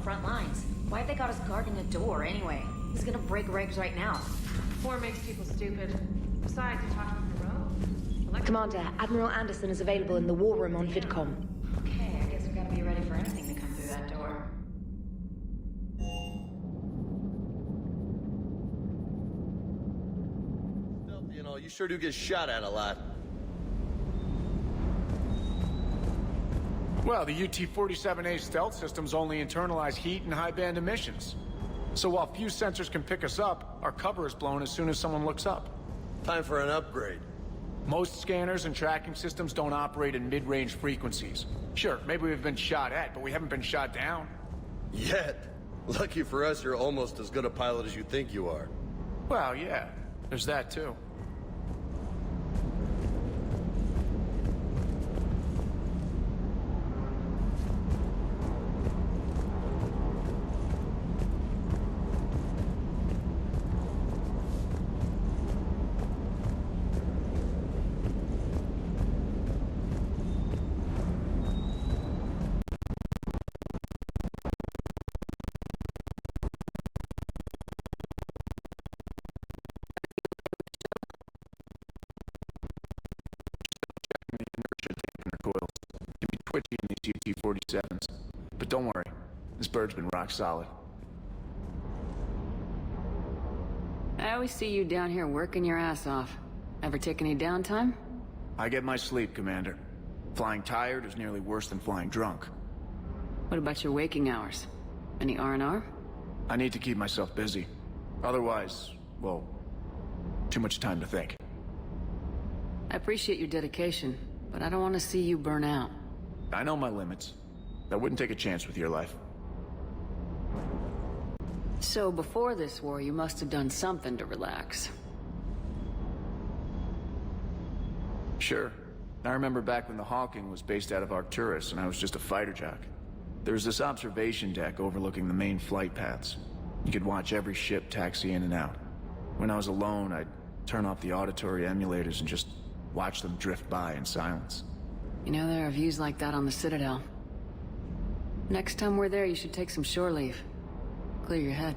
front lines. Why have they got us guarding a door anyway? He's gonna break regs right now. War makes people stupid. Besides, you're talking to Rose? Commander, Admiral Anderson is available in the war room on VidCom. Okay, I guess we gotta be ready for anything to come through that door. You know, you sure do get shot at a lot. Well, the UT-47A stealth systems only internalize heat and high-band emissions. So while few sensors can pick us up, our cover is blown as soon as someone looks up. Time for an upgrade. Most scanners and tracking systems don't operate in mid-range frequencies. Sure, maybe we've been shot at, but we haven't been shot down. Yet. Lucky for us, you're almost as good a pilot as you think you are. Well, yeah, there's that too. Twitchy in these UT-47s. But don't worry, this bird's been rock solid. I always see you down here working your ass off. Ever take any downtime? I get my sleep, Commander. Flying tired is nearly worse than flying drunk. What about your waking hours? Any R&R? I need to keep myself busy. Otherwise, well, too much time to think. I appreciate your dedication, but I don't want to see you burn out. I know my limits. I wouldn't take a chance with your life. So before this war, you must have done something to relax. Sure. I remember back when the Hawking was based out of Arcturus and I was just a fighter jock. There was this observation deck overlooking the main flight paths. You could watch every ship taxi in and out. When I was alone, I'd turn off the auditory emulators and just watch them drift by in silence. You know, there are views like that on the Citadel. Next time we're there, you should take some shore leave. Clear your head.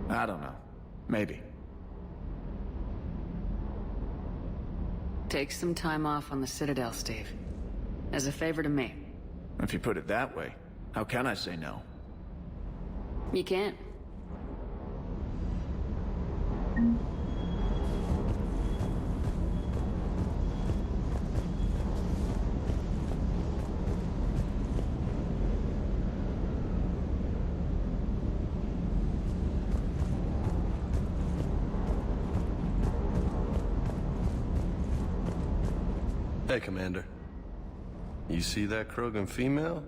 I don't know. Maybe. Take some time off on the Citadel, Steve. As a favor to me. If you put it that way, how can I say no? You can't. Hey, Commander. You see that Krogan female?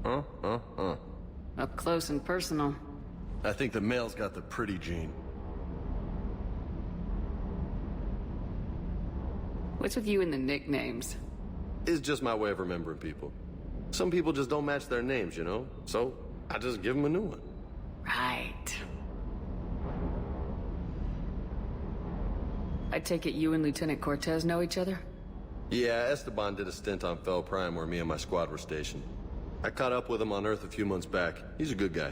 Up close and personal. I think the male's got the pretty gene. What's with you and the nicknames? It's just my way of remembering people. Some people just don't match their names, you know? So, I just give them a new one. Right. I take it you and Lieutenant Cortez know each other? Yeah, Esteban did a stint on Fel Prime where me and my squad were stationed. I caught up with him on Earth a few months back. He's a good guy.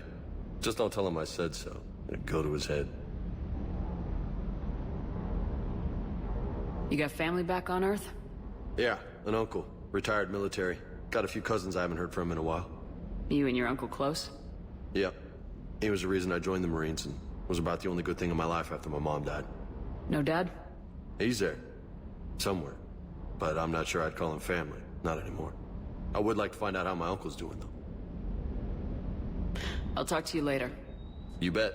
Just don't tell him I said so. It'll go to his head. You got family back on Earth? Yeah, an uncle. Retired military. Got a few cousins I haven't heard from in a while. You and your uncle close? Yep. He was the reason I joined the Marines and was about the only good thing in my life after my mom died. No dad? He's there. Somewhere. But I'm not sure I'd call him family. Not anymore. I would like to find out how my uncle's doing, though. I'll talk to you later. You bet.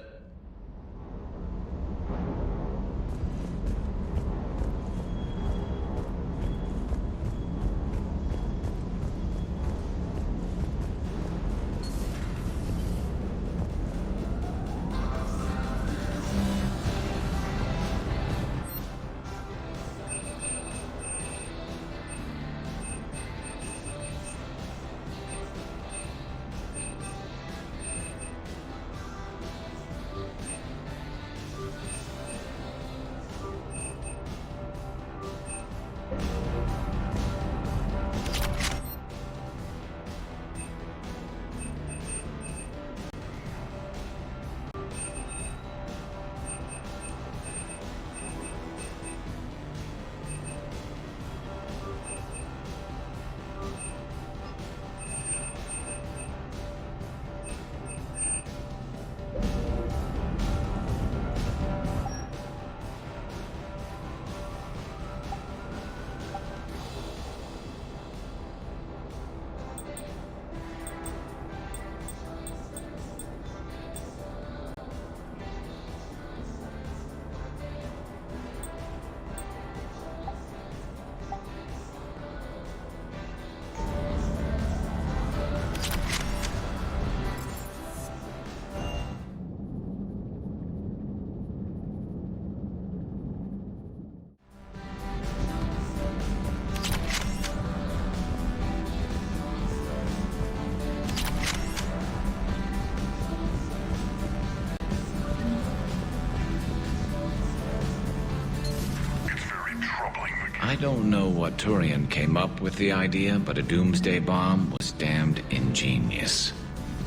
I don't know what Turian came up with the idea, but a doomsday bomb was damned ingenious.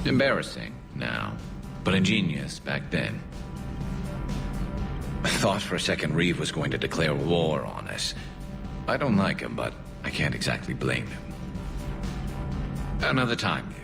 Embarrassing now, but ingenious back then. I thought for a second Reeve was going to declare war on us. I don't like him, but I can't exactly blame him. Another time, maybe.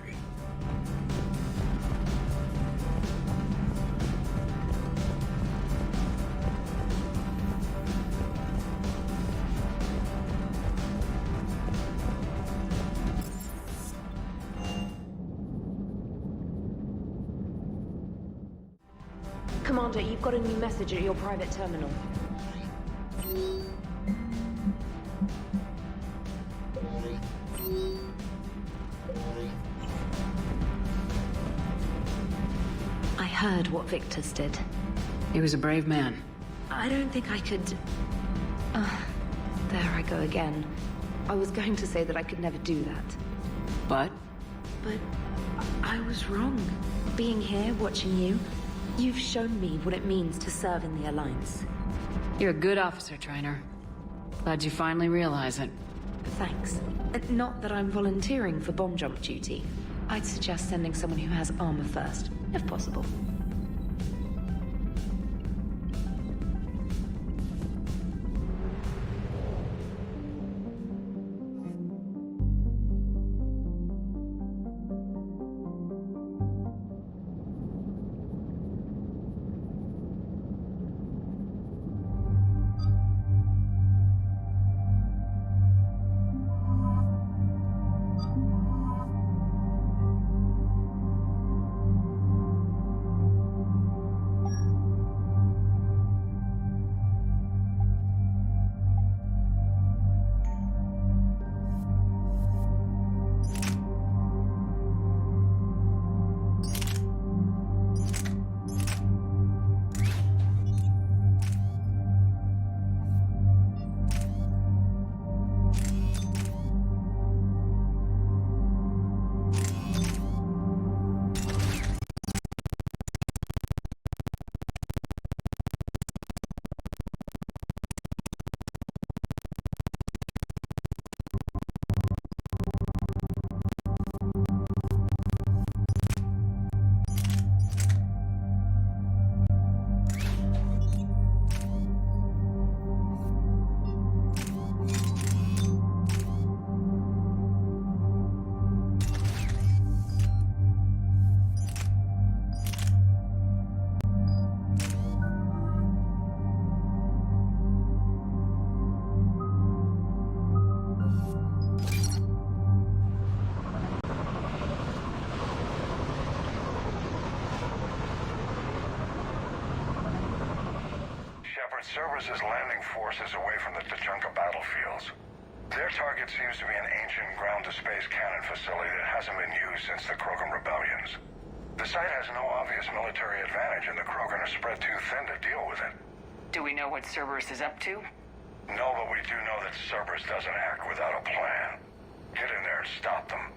Commander, you've got a new message at your private terminal. I heard what Victor's did. He was a brave man. I don't think I could... there I go again. I was going to say that I could never do that. But? But I was wrong. Being here, watching you, you've shown me what it means to serve in the Alliance. You're a good officer, Trainer. Glad you finally realize it. Thanks. Not that I'm volunteering for bomb jump duty. I'd suggest sending someone who has armor first, if possible. Cerberus' landing forces away from the Tuchanka battlefields. Their target seems to be an ancient ground-to-space cannon facility that hasn't been used since the Krogan rebellions. The site has no obvious military advantage, and the Krogan are spread too thin to deal with it. Do we know what Cerberus is up to? No, but we do know that Cerberus doesn't act without a plan. Get in there and stop them.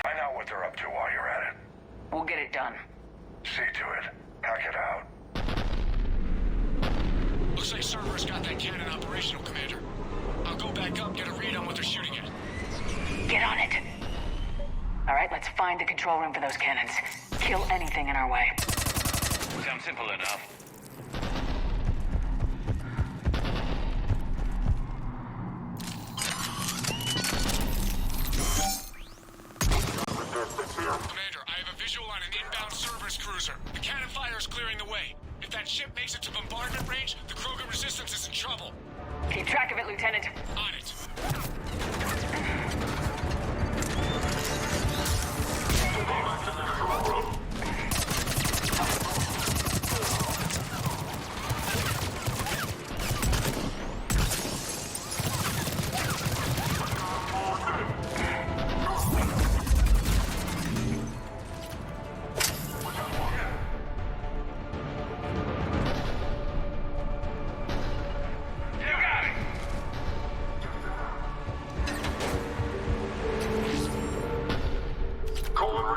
Find out what they're up to while you're at it. We'll get it done. See to it. Hack it out. Looks like Cerberus got that cannon operational, Commander. I'll go back up, get a read on what they're shooting at. Get on it. All right, let's find the control room for those cannons. Kill anything in our way. Sounds simple enough. Commander, I have a visual on an inbound Cerberus cruiser. The cannon fire is clearing the way. If that ship makes it to bombardment range, the Krogan resistance is in trouble. Keep track of it, Lieutenant. On it.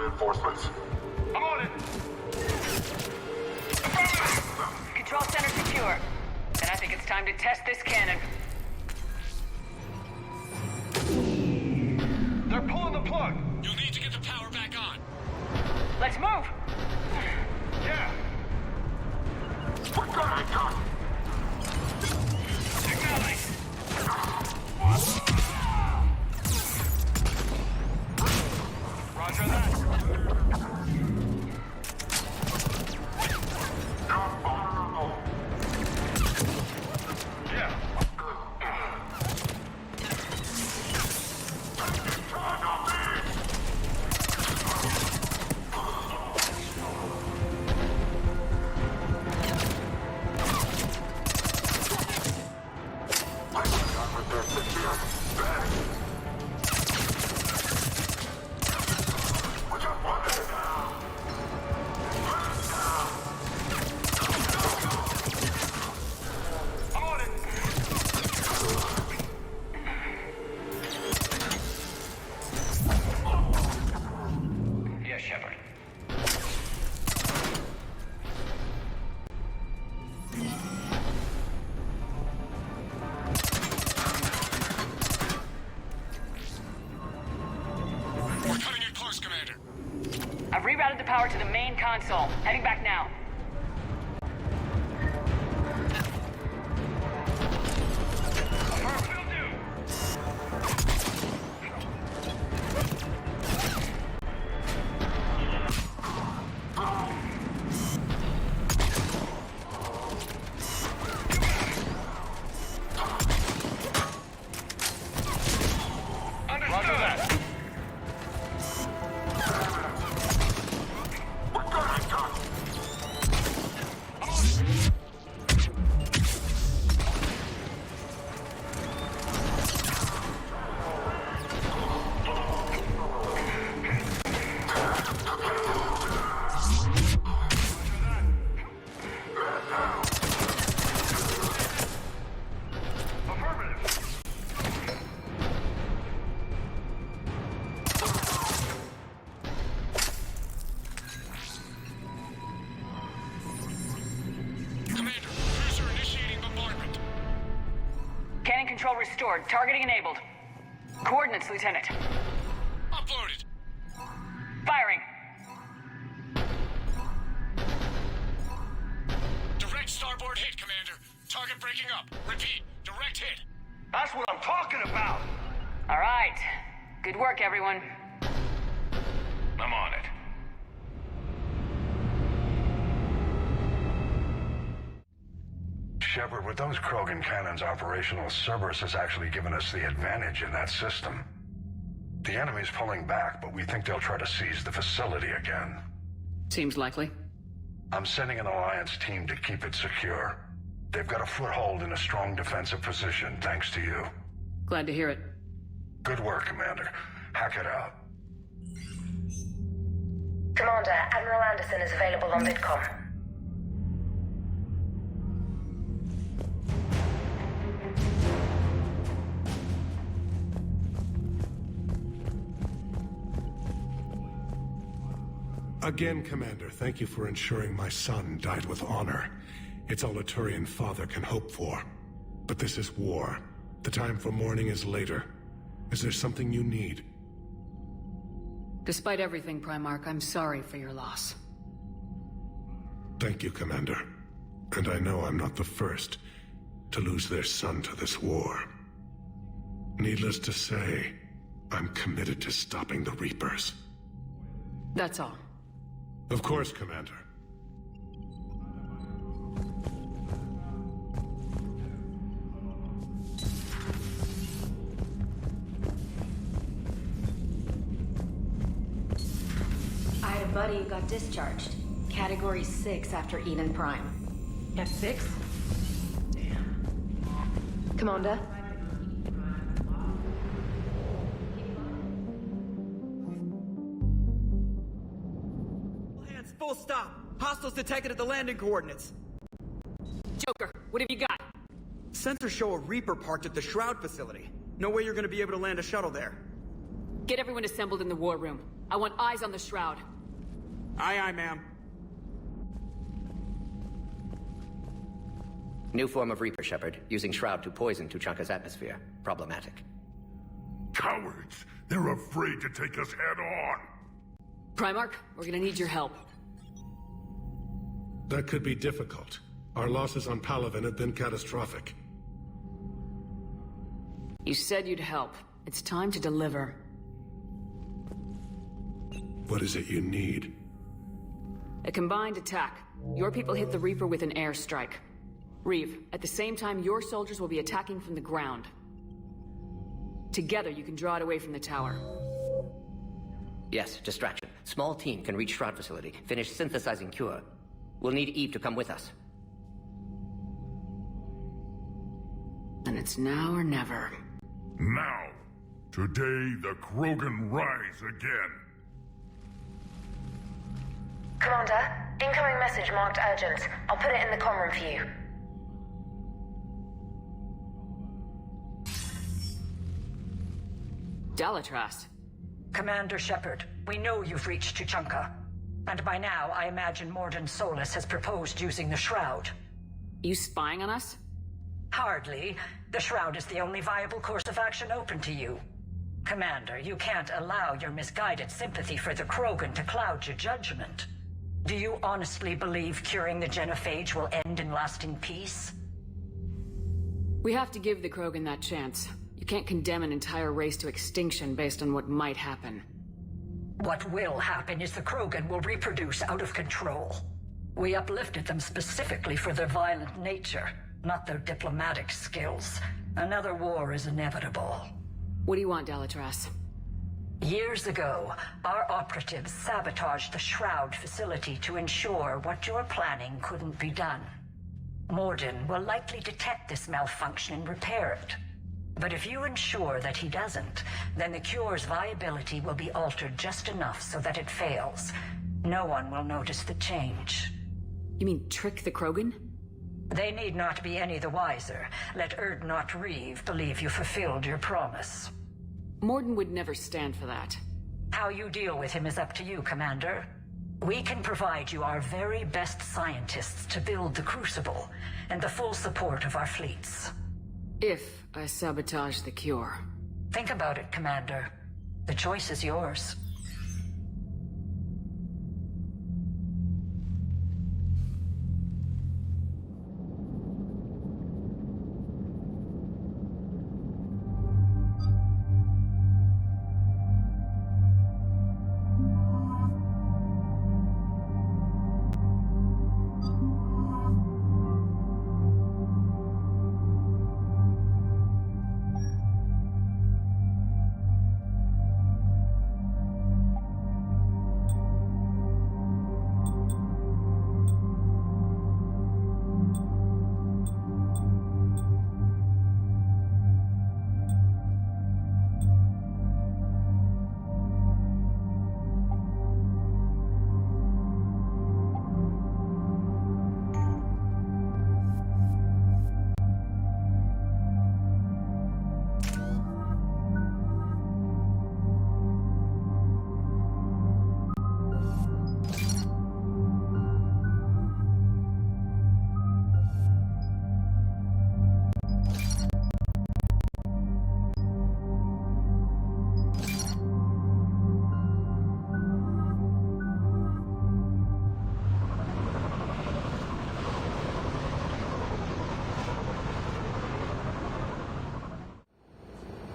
Reinforcements. I'm on it. Control center secure. Then I think it's time to test this cannon. Roger that. I've rerouted the power to the main console. Heading back now. Control restored. Targeting enabled. Coordinates, Lieutenant. Uploaded. Firing. Direct starboard hit, Commander. Target breaking up. Repeat. Direct hit. That's what I'm talking about! All right. Good work, everyone. I'm on it. Shepard, with those Krogan cannons operational, Cerberus has actually given us the advantage in that system. The enemy's pulling back, but we think they'll try to seize the facility again. Seems likely. I'm sending an Alliance team to keep it secure. They've got a foothold in a strong defensive position, thanks to you. Glad to hear it. Good work, Commander. Hack it out. Commander, Admiral Anderson is available on VidCom. Again, Commander, thank you for ensuring my son died with honor. It's all a Turian father can hope for. But this is war. The time for mourning is later. Is there something you need? Despite everything, Primarch, I'm sorry for your loss. Thank you, Commander. And I know I'm not the first to lose their son to this war. Needless to say, I'm committed to stopping the Reapers. That's all. Of course, Commander. I had a buddy who got discharged. Category 6 after Eden Prime. F6? Commander? Full stop. Hostiles detected at the landing coordinates. Joker, what have you got? Sensors show a Reaper parked at the Shroud facility. No way you're gonna be able to land a shuttle there. Get everyone assembled in the war room. I want eyes on the Shroud. Aye, aye, ma'am. New form of Reaper, Shepard, using Shroud to poison Tuchanka's atmosphere. Problematic. Cowards! They're afraid to take us head-on! Primarch, we're gonna need your help. That could be difficult. Our losses on Palaven have been catastrophic. You said you'd help. It's time to deliver. What is it you need? A combined attack. Your people hit the Reaper with an airstrike. Reeve, at the same time, your soldiers will be attacking from the ground. Together, you can draw it away from the tower. Yes, distraction. Small team can reach Shroud facility, finish synthesizing cure. We'll need Eve to come with us. And it's now or never. Now! Today, the Krogan rise again! Commander, incoming message marked urgent. I'll put it in the comm room for you. Dalatras. Commander Shepard, we know you've reached Tuchanka. And by now, I imagine Morden Solus has proposed using the Shroud. You spying on us? Hardly. The Shroud is the only viable course of action open to you. Commander, you can't allow your misguided sympathy for the Krogan to cloud your judgment. Do you honestly believe curing the Genophage will end in lasting peace? We have to give the Krogan that chance. You can't condemn an entire race to extinction based on what might happen. What will happen is the Krogan will reproduce out of control. We uplifted them specifically for their violent nature, not their diplomatic skills. Another war is inevitable. What do you want, Dalatras? Years ago, our operatives sabotaged the Shroud facility to ensure what you're planning couldn't be done. Morden will likely detect this malfunction and repair it. But if you ensure that he doesn't, then the cure's viability will be altered just enough so that it fails. No one will notice the change. You mean trick the Krogan? They need not be any the wiser. Let Erdnot Reeve believe you fulfilled your promise. Morden would never stand for that. How you deal with him is up to you, Commander. We can provide you our very best scientists to build the Crucible, and the full support of our fleets. If I sabotage the cure. Think about it, Commander. The choice is yours.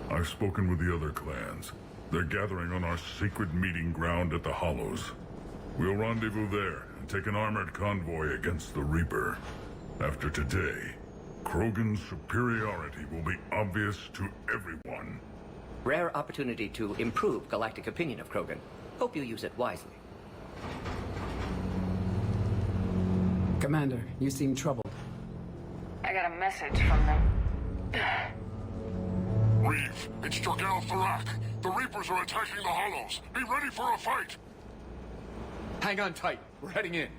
I've spoken with the other clans. They're gathering on our secret meeting ground at the Hollows. We'll rendezvous there and take an armored convoy against the Reaper. After today, Krogan's superiority will be obvious to everyone. Rare opportunity to improve galactic opinion of Krogan. Hope you use it wisely. Commander, you seem troubled. I got a message from them. Reeve, it's Jorgal Tharak. The Reapers are attacking the Hollows. Be ready for a fight! Hang on tight. We're heading in.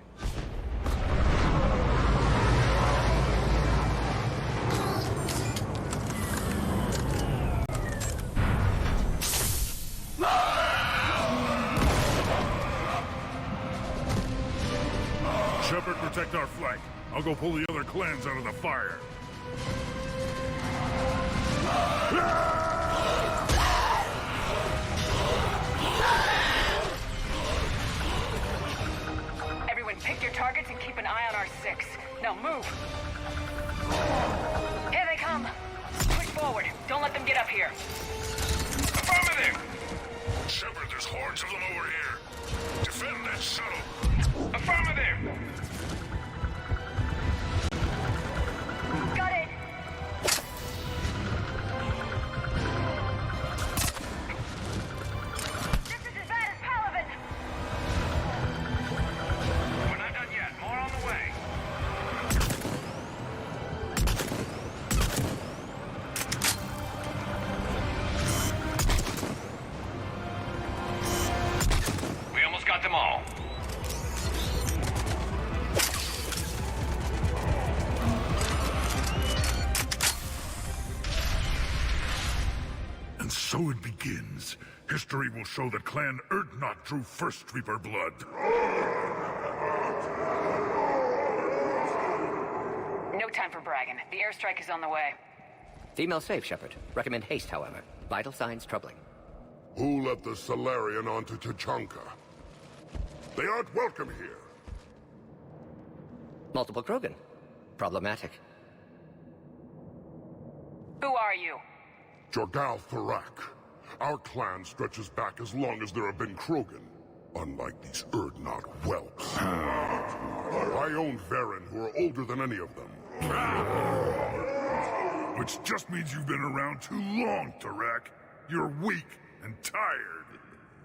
Shepard, protect our flank. I'll go pull the other clans out of the fire. Everyone Pick your targets and keep an eye on our 6. Now move! Here they come! Push forward. Don't let them get up here. Affirmative! Shepard, there's hordes of them over here. Defend that shuttle. Affirmative! Got it! This is as bad as Palaven! We're not done yet. More on the way. We almost got them all. And so it begins. History will show that Clan Erdnot drew first Reaper blood. No time for bragging. The airstrike is on the way. Female safe, Shepard. Recommend haste, however. Vital signs troubling. Who let the Salarian onto Tachanka? They aren't welcome here. Multiple Krogan. Problematic. Who are you? Jorgal Tharak. Our clan stretches back as long as there have been Krogan. Unlike these Erdnot whelps. I own Varen, who are older than any of them. Which just means you've been around too long, Tharak. You're weak and tired.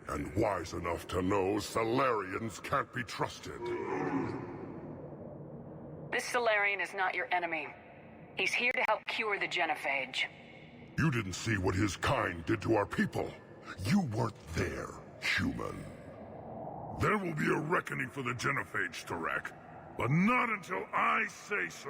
And wise enough to know Salarians can't be trusted. This Salarian is not your enemy. He's here to help cure the Genophage. You didn't see what his kind did to our people. You weren't there, human. There will be a reckoning for the Genophage, Tharak. But not until I say so.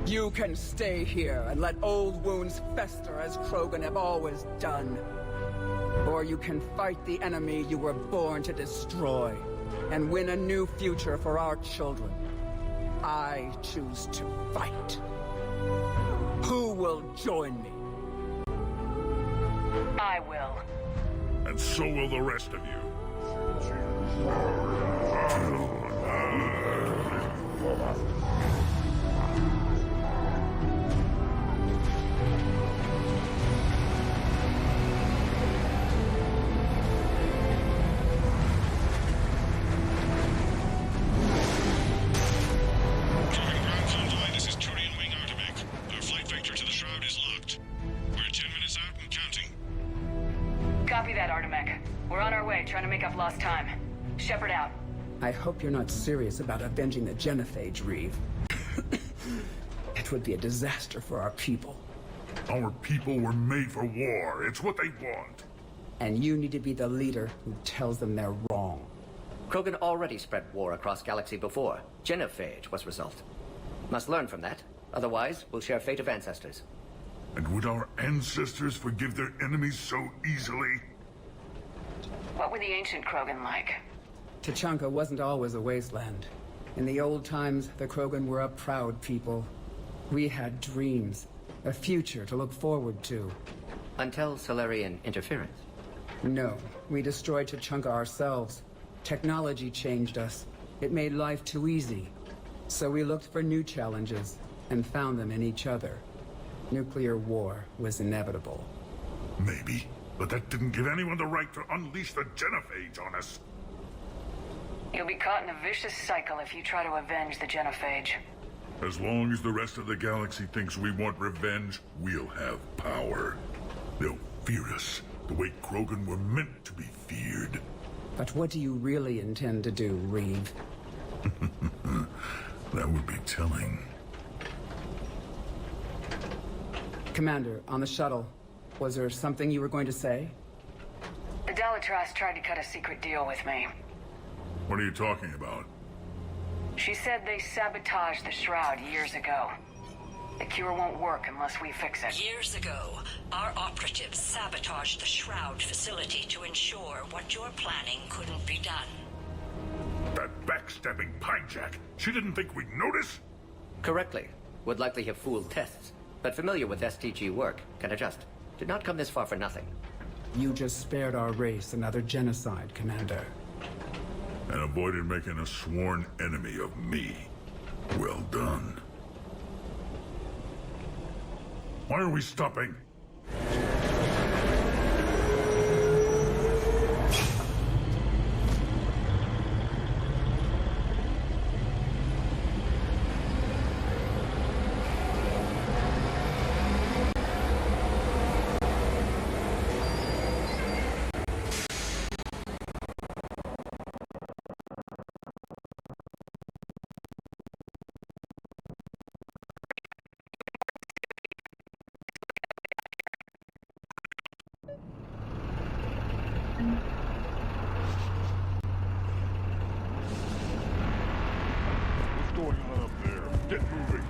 You can stay here and let old wounds fester as Krogan have always done. Or you can fight the enemy you were born to destroy and win a new future for our children. I choose to fight. Who will join me? I will. And so will the rest of you. Copy that, Artemek. We're on our way, trying to make up lost time. Shepard out. I hope you're not serious about avenging the Genophage, Reeve. It would be a disaster for our people. Our people were made for war. It's what they want. And you need to be the leader who tells them they're wrong. Krogan already spread war across galaxy before. Genophage was result. Must learn from that. Otherwise, we'll share fate of ancestors. And would our ancestors forgive their enemies so easily? What were the ancient Krogan like? Tachanka wasn't always a wasteland. In the old times, the Krogan were a proud people. We had dreams, a future to look forward to. Until Salarian interference? No, we destroyed Tachanka ourselves. Technology changed us. It made life too easy. So we looked for new challenges, and found them in each other. Nuclear war was inevitable. Maybe, but that didn't give anyone the right to unleash the Genophage on us. You'll be caught in a vicious cycle if you try to avenge the Genophage. As long as the rest of the galaxy thinks we want revenge, we'll have power. They'll fear us, the way Krogan were meant to be feared. But what do you really intend to do, Reeve? That would be telling. Commander, on the shuttle, was there something you were going to say? The Dalatrass tried to cut a secret deal with me. What are you talking about? She said they sabotaged the Shroud years ago. The cure won't work unless we fix it. Years ago, our operatives sabotaged the Shroud facility to ensure what you're planning couldn't be done. That backstabbing pinejack. She didn't think we'd notice? Correctly. Would likely have fooled tests, but familiar with STG work, can adjust. Did not come this far for nothing. You just spared our race another genocide, Commander. And avoided making a sworn enemy of me. Well done. Why are we stopping? What's going on up there? Get moving.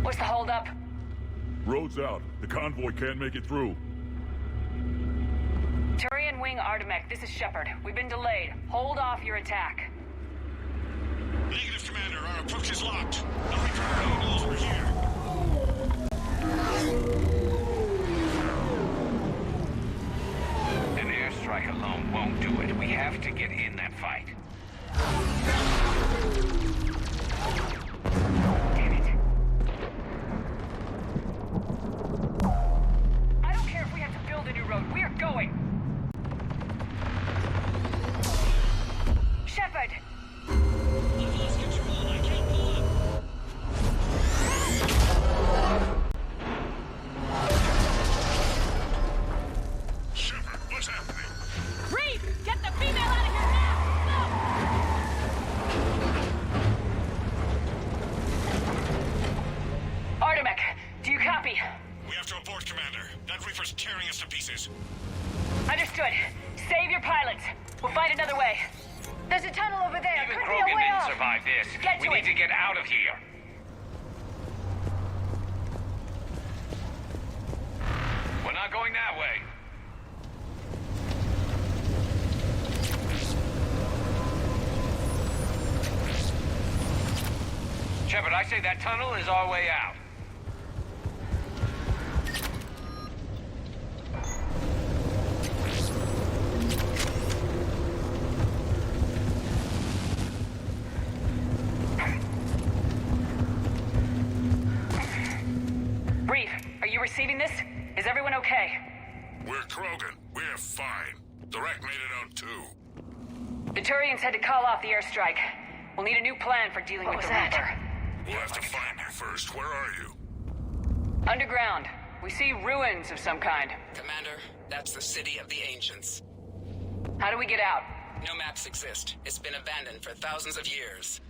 What's the holdup? Road's out. The convoy can't make it through. Turian Wing Artemek, this is Shepard. We've been delayed. Hold off your attack. Negative, Commander. Our approach is locked. The Reaper already knows we're here. An airstrike alone won't do it. We have to get in that fight. Damn it. I don't care if we have to build a new road. We are going. Shepard! I've lost control. I can't pull up. Shepard, what's happening? Reeve! Get the female out of here now! Artemek, do you copy? We have to abort, Commander. That Reaper's tearing us to pieces. Understood. Save your pilots. We'll find another way. There's a tunnel over there. Even Could be a Krogan way didn't off. survive this. Get We to need it. to get out of here. We're not going that way. Shepard, I say that tunnel is our way out. Reeve, are you receiving this? Is everyone okay? We're Krogan. We're fine. The wreck made it out too. The Turians had to call off the airstrike. We'll need a new plan for dealing with the Reaper. We'll have to find you first. Where are you? Underground. We see ruins of some kind. Commander, that's the City of the Ancients. How do we get out? No maps exist. It's been abandoned for thousands of years.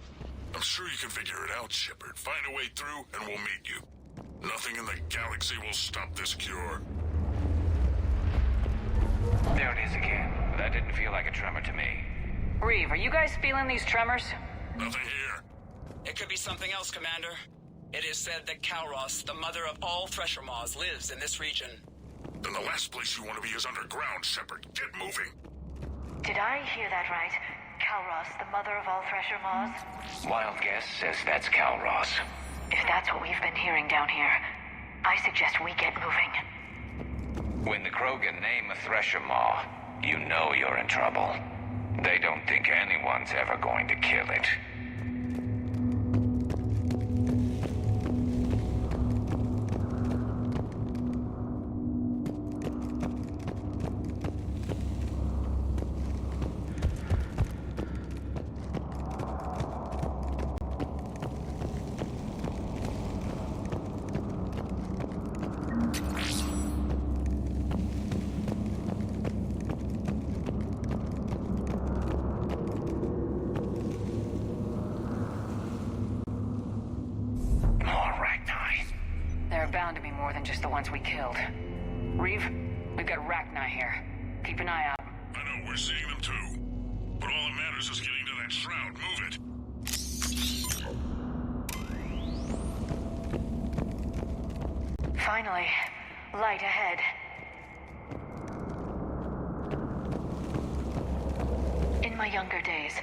I'm sure you can figure it out, Shepard. Find a way through, and we'll meet you. Nothing in the galaxy will stop this cure. There it is again. That didn't feel like a tremor to me. Reeve, are you guys feeling these tremors? Nothing here. It could be something else, Commander. It is said that Kalros, the mother of all Thresher Maws, lives in this region. Then the last place you want to be is underground, Shepard. Get moving. Did I hear that right? Kalros, the mother of all Thresher Maws? Wild guess says that's Kalros. If that's what we've been hearing down here, I suggest we get moving. When the Krogan name a Thresher Maw, you know you're in trouble. They don't think anyone's ever going to kill it. Bound to be more than just the ones we killed. Reeve, we've got Rachni here. Keep an eye out. I know, we're seeing them too. But all that matters is getting to that shroud. Move it. Finally. Light ahead. In my younger days,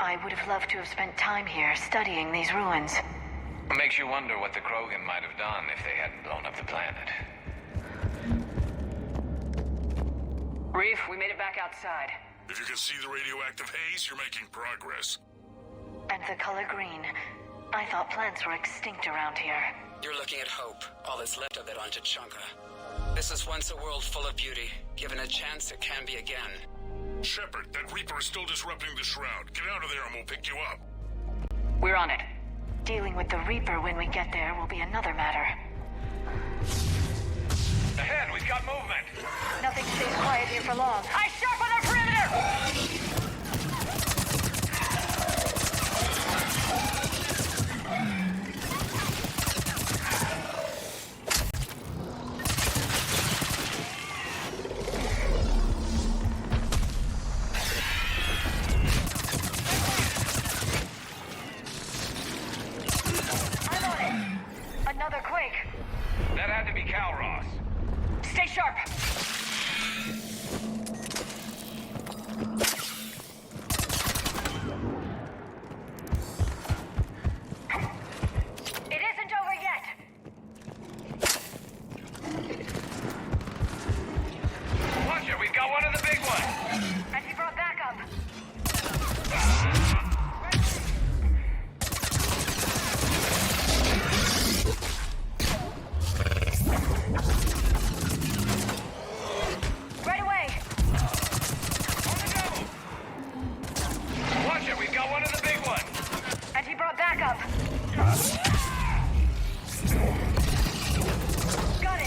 I would have loved to have spent time here studying these ruins. It makes you wonder what the Krogan might have done if they hadn't blown up the planet. Reeve, we made it back outside. If you can see the radioactive haze, you're making progress. And the color green. I thought plants were extinct around here. You're looking at hope, all that's left of it on Tachanka. This was once a world full of beauty. Given a chance, it can be again. Shepard, that Reaper is still disrupting the Shroud. Get out of there and we'll pick you up. We're on it. Dealing with the Reaper when we get there will be another matter. Ahead, we've got movement. Nothing stays quiet here for long. Eyes sharp on the perimeter! I'm on it. Another quake. That had to be Calros. Stay sharp! It isn't over yet. Watch it, we've got one of the big ones. And he brought backup. Right away. On the go. Watch it, we've got one of the big ones. And he brought backup. Got it.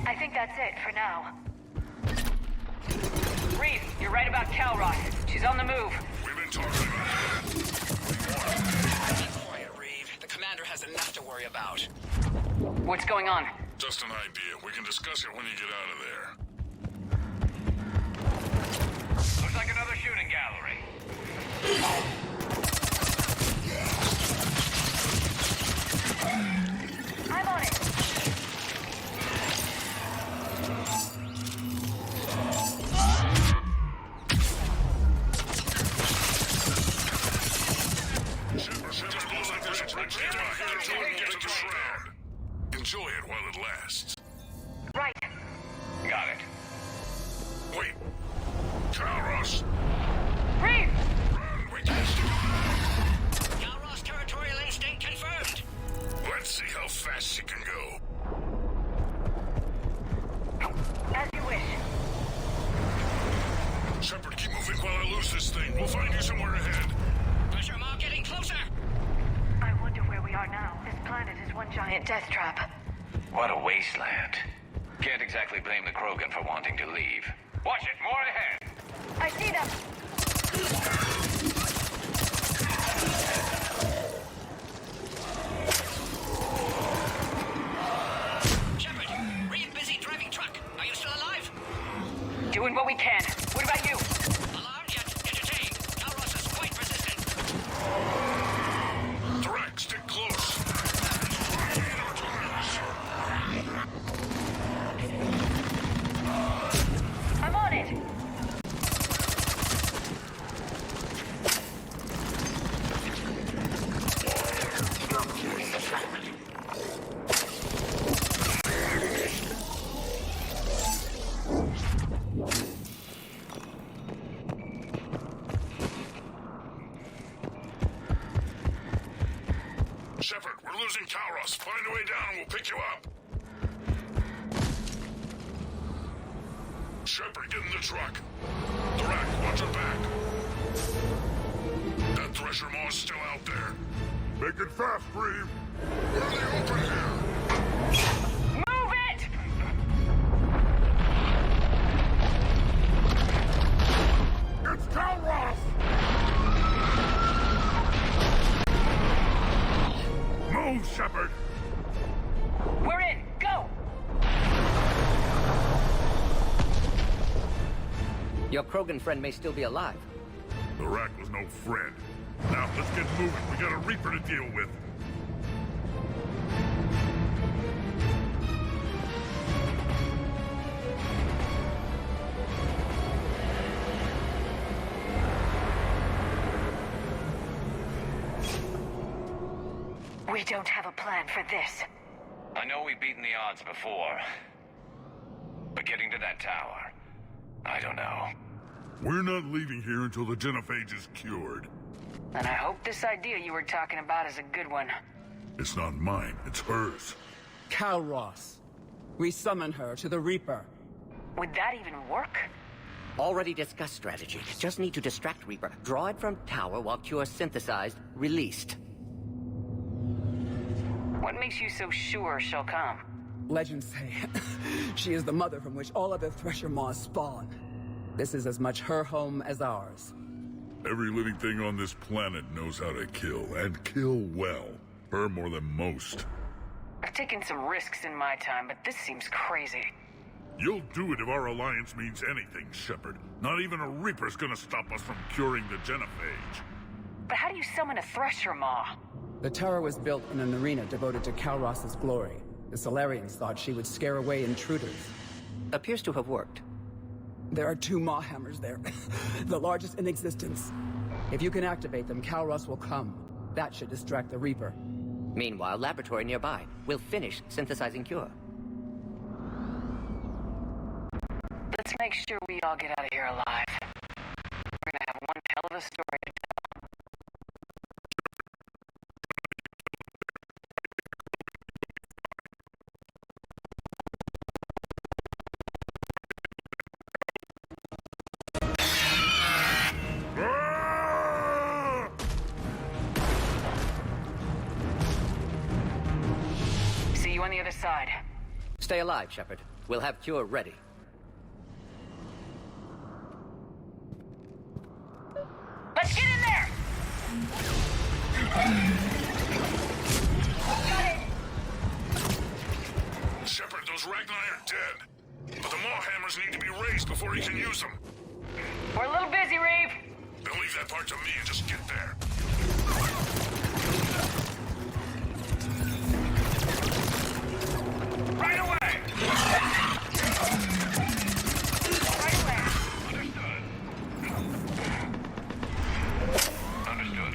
I think that's it for now. Reeve, you're right about Calros. She's on the move. We've been talking about that. Be quiet, Reeve. The commander has enough to worry about. What's going on? Just an idea. We can discuss it when you get out of there. Looks like another shooting gallery. I'm on it. Enjoy it while it lasts. Right. Got it. Wait. Calros! Reeve! Run! We can't do Calros territorial instinct confirmed. Let's see how fast she can go. As you wish. Shepard, keep moving while I lose this thing. We'll find you somewhere ahead. Pressure mob getting closer. I wonder where we are now. This planet is one giant death trap. What a wasteland. Can't exactly blame the Krogan for wanting to leave. Watch it, more ahead. I see them. Shepard, Reeve busy driving truck. Are you still alive? Doing what we can. What about you? Alarmed yet? Entertained. Calros is quite resistant. Thrak, stick close. I'm on it. Shepard, we're losing Calros. Find a way down and we'll pick you up. Shepard, get in the truck. Thrak, watch your back. That Thresher Maw's still out there. Make it fast, Reeve. We're in the open here. Move it! It's Calros! Move, Shepard! We're in! Go! Your Krogan friend may still be alive. The Rack was no friend. Now, let's get moving. We got a Reaper to deal with. We don't have a plan for this. I know we've beaten the odds before. But getting to that tower, I don't know. We're not leaving here until the Genophage is cured. And I hope this idea you were talking about is a good one. It's not mine, it's hers. Calros. We summon her to the Reaper. Would that even work? Already discussed strategy. Just need to distract Reaper. Draw it from tower while Cure synthesized, released. What makes you so sure she'll come? Legends say she is the mother from which all other Thresher Maws spawn. This is as much her home as ours. Every living thing on this planet knows how to kill, and kill well. Her more than most. I've taken some risks in my time, but this seems crazy. You'll do it if our alliance means anything, Shepard. Not even a Reaper's gonna stop us from curing the Genophage. But how do you summon a Thresher Maw? The tower was built in an arena devoted to Calros' glory. The Solarians thought she would scare away intruders. Appears to have worked. There are 2 Maw hammers there, the largest in existence. If you can activate them, Calros will come. That should distract the Reaper. Meanwhile, laboratory nearby. We'll finish synthesizing Cure. Let's make sure we all get out of here alive. We're gonna have one hell of a story to tell. See you on the other side. Stay alive, Shepard. We'll have Cure ready. Let's get in there! Shepard, those Ragni are dead. But the Maw hammers need to be raised before he can use them. We're a little busy, Reeve. Then leave that part to me and just get there. Right away! Understood.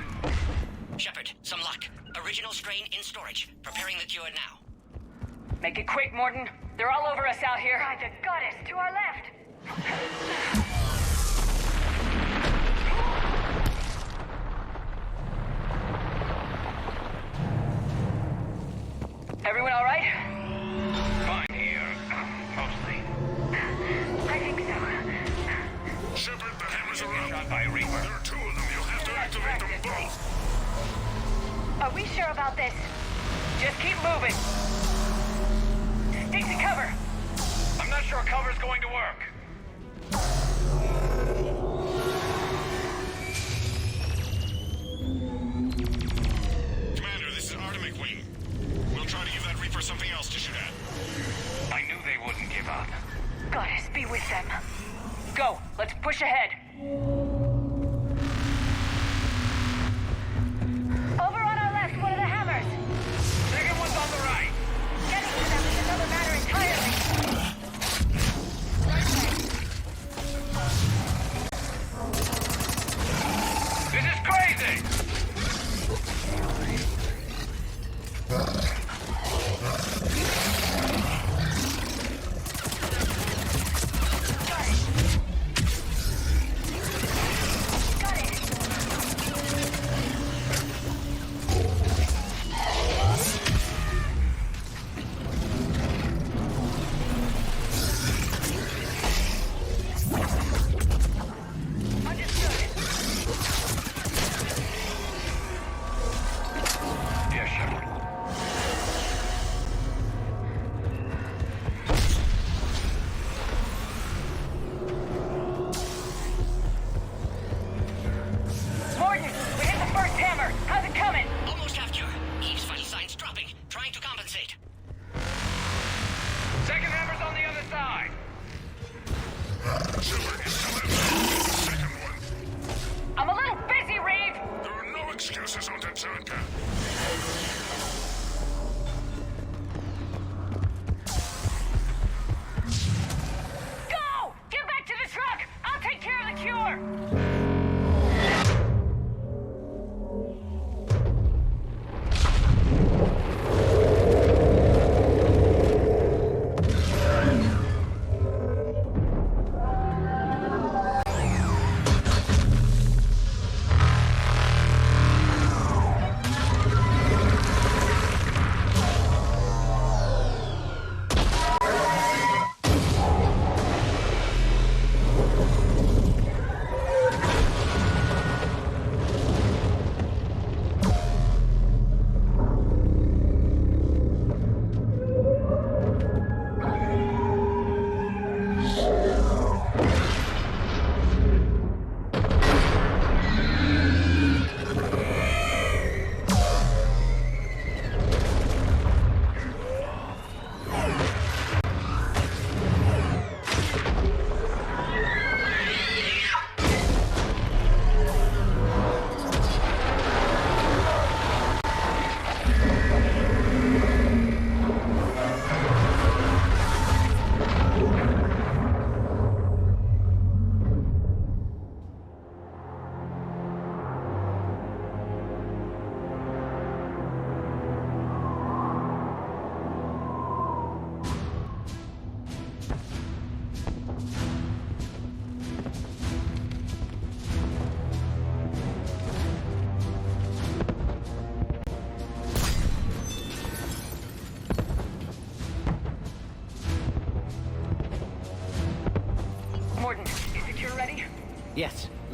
Shepard, some luck. Original strain in storage. Preparing the Cure now. Make it quick, Morden. They're all over us out here. By the goddess, to our left! Everyone all right? Fine here. Mostly. I think so. Shepard, the hammers are up. Shot by a Reaper. There are 2 of them. You'll have to activate them both. Are we sure about this? Just keep moving. Stick to cover. I'm not sure cover's going to work. Commander, this is Artemic Wing. We'll try to give that Reaper something else to shoot at. I knew they wouldn't give up. Goddess, be with them. Go. Let's push ahead. Over on our left, one of the hammers. Second one's on the right. Getting to them is another matter entirely. This is crazy!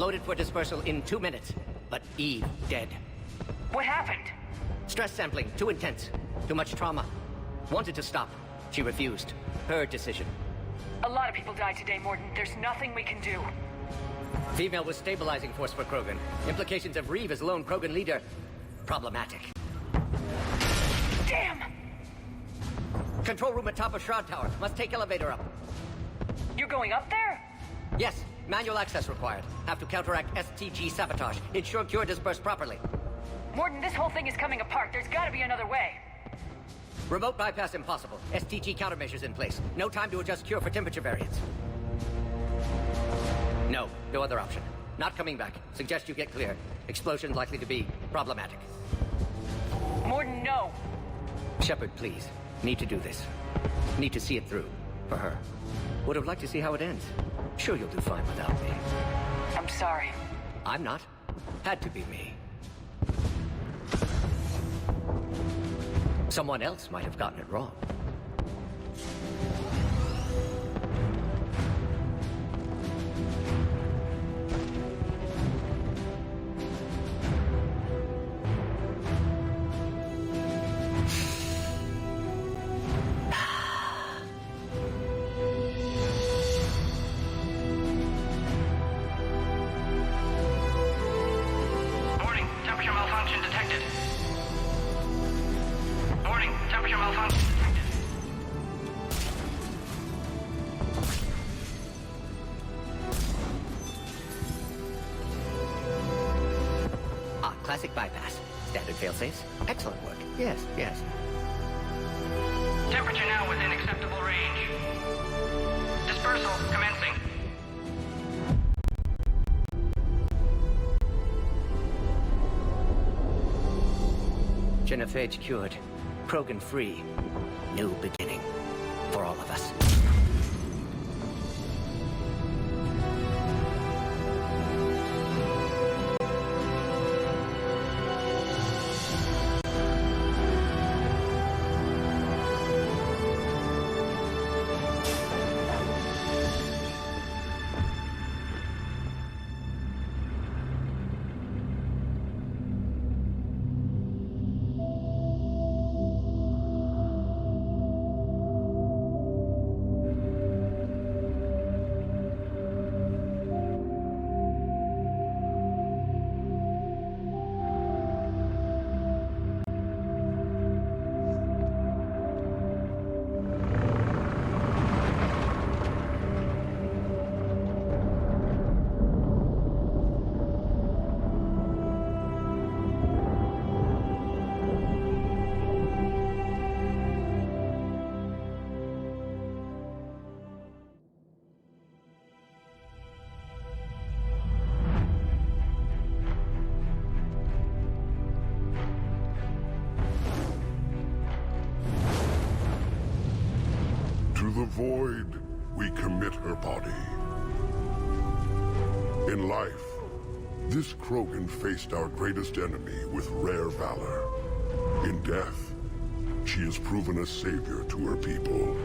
Loaded for dispersal in 2 minutes. But Eve dead. What happened? Stress sampling, too intense. Too much trauma. Wanted to stop. She refused. Her decision. A lot of people died today, Morden. There's nothing we can do. Female was stabilizing force for Krogan. Implications of Reeve as lone Krogan leader. Problematic. Damn! Control room at top of Shroud Tower. Must take elevator up. You're going up there? Yes. Manual access required. Have to counteract STG sabotage. Ensure cure dispersed properly. Morden, this whole thing is coming apart. There's gotta be another way. Remote bypass impossible. STG countermeasures in place. No time to adjust cure for temperature variance. No other option. Not coming back. Suggest you get clear. Explosion likely to be problematic. Morden, no. Shepard, please. Need to do this. Need to see it through. For her. Would have liked to see how it ends. Sure you'll do fine without me. I'm sorry. I'm not. Had to be me. Someone else might have gotten it wrong. Warning, temperature malfunction detected. Warning, temperature malfunction detected. Classic bypass. Standard failsafes. Excellent work. Yes. Temperature now within acceptable range. Dispersal commencing. Genophage cured. Krogan free. New beginning. For all of us. To the void, we commit her body. In life, this Krogan faced our greatest enemy with rare valor. In death, she has proven a savior to her people.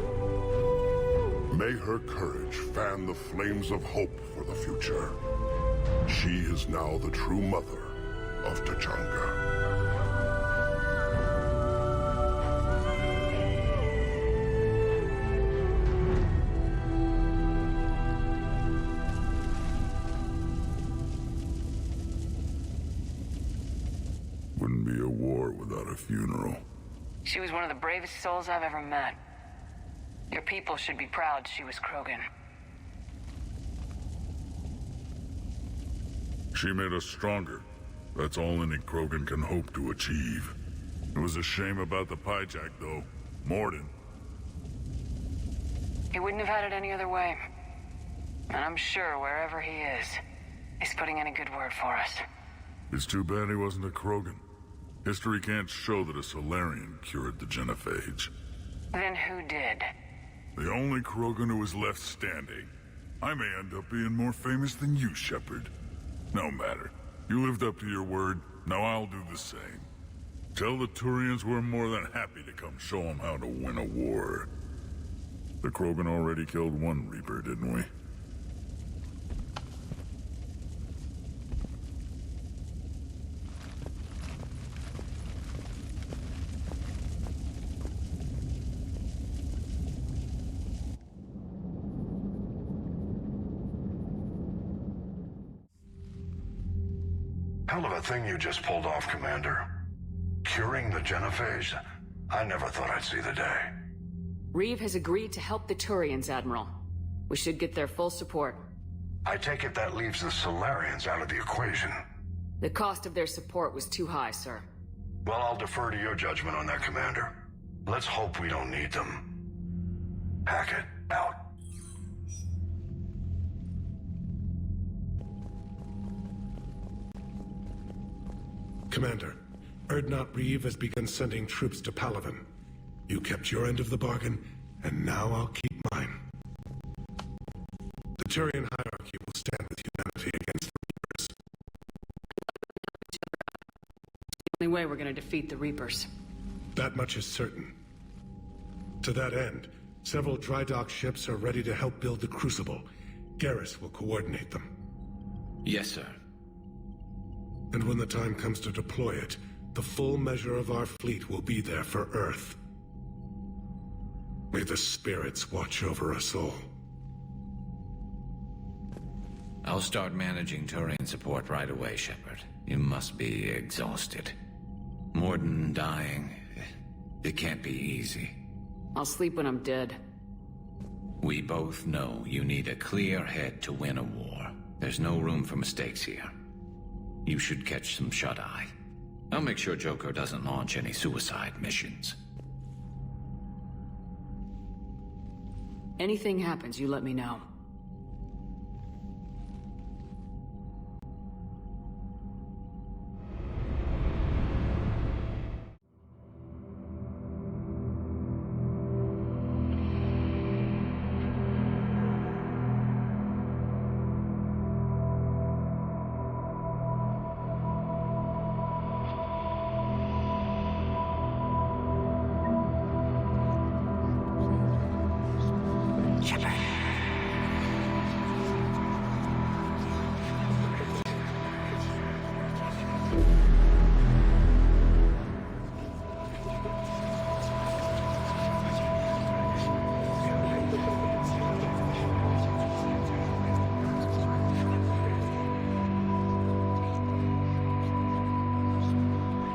May her courage fan the flames of hope for the future. She is now the true mother of Tachanka. Wouldn't be a war without a funeral. She was one of the bravest souls I've ever met. Your people should be proud she was Krogan. She made us stronger. That's all any Krogan can hope to achieve. It was a shame about the Pyjak, though. Morden. He wouldn't have had it any other way. And I'm sure wherever he is, he's putting in a good word for us. It's too bad he wasn't a Krogan. History can't show that a Solarian cured the Genophage. Then who did? The only Krogan who was left standing. I may end up being more famous than you, Shepard. No matter. You lived up to your word, now I'll do the same. Tell the Turians we're more than happy to come show them how to win a war. The Krogan already killed one Reaper, didn't we? Hell of a thing you just pulled off, Commander. Curing the Genophage? I never thought I'd see the day. Reeve has agreed to help the Turians, Admiral. We should get their full support. I take it that leaves the Solarians out of the equation. The cost of their support was too high, sir. Well, I'll defer to your judgment on that, Commander. Let's hope we don't need them. Hackett, out. Commander, Erdnot Reeve has begun sending troops to Palaven. You kept your end of the bargain, and now I'll keep mine. The Turian hierarchy will stand with humanity against the Reapers. The only way we're gonna defeat the Reapers. That much is certain. To that end, several dry dock ships are ready to help build the Crucible. Garrus will coordinate them. Yes, sir. And when the time comes to deploy it, the full measure of our fleet will be there for Earth. May the spirits watch over us all. I'll start managing Turian support right away, Shepard. You must be exhausted. Morden dying, it can't be easy. I'll sleep when I'm dead. We both know you need a clear head to win a war. There's no room for mistakes here. You should catch some shut-eye. I'll make sure Joker doesn't launch any suicide missions. Anything happens, you let me know.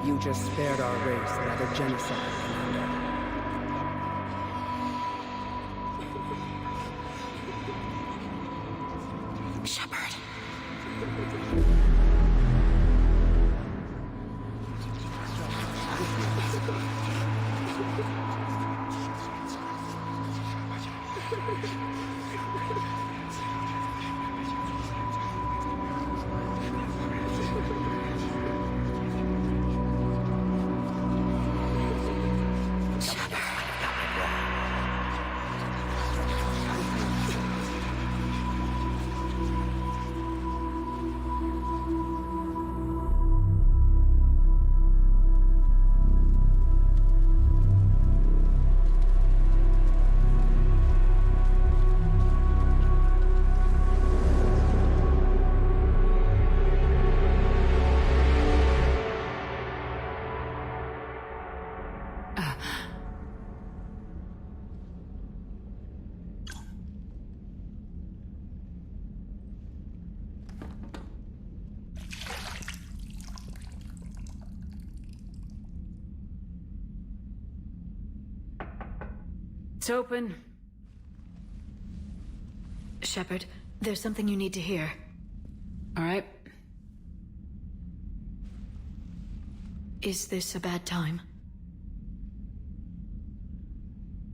You just spared our race another genocide, Commander. Shepard. It's open. Shepard, there's something you need to hear. All right. Is this a bad time?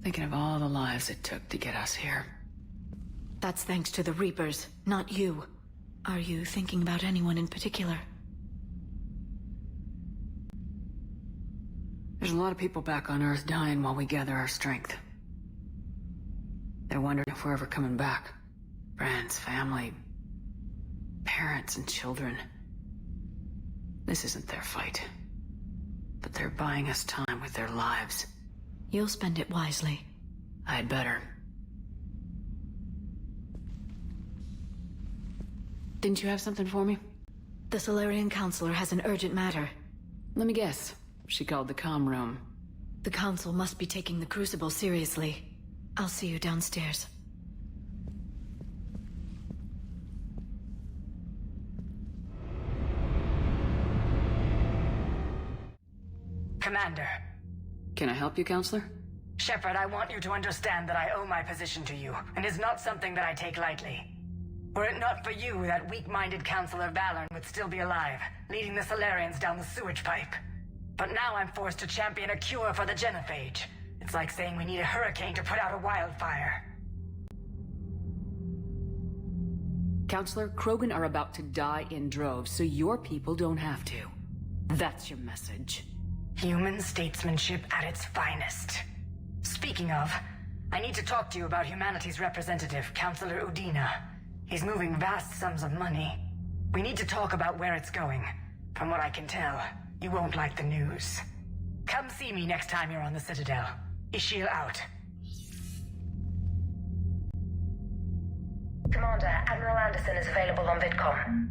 Thinking of all the lives it took to get us here. That's thanks to the Reapers, not you. Are you thinking about anyone in particular? There's a lot of people back on Earth dying while we gather our strength. They're wondering if we're ever coming back. Friends, family, parents and children. This isn't their fight. But they're buying us time with their lives. You'll spend it wisely. I'd better. Didn't you have something for me? The Solarian Counselor has an urgent matter. Let me guess. She called the comm room. The Council must be taking the Crucible seriously. I'll see you downstairs. Commander. Can I help you, Counselor? Shepard, I want you to understand that I owe my position to you, and it's not something that I take lightly. Were it not for you, that weak-minded Counselor Valorn would still be alive, leading the Solarians down the sewage pipe. But now I'm forced to champion a cure for the Genophage. It's like saying we need a hurricane to put out a wildfire. Counselor, Krogan are about to die in droves, so your people don't have to. That's your message. Human statesmanship at its finest. Speaking of, I need to talk to you about humanity's representative, Counselor Udina. He's moving vast sums of money. We need to talk about where it's going. From what I can tell, you won't like the news. Come see me next time you're on the Citadel. Ishil out. Commander, Admiral Anderson is available on VidCom.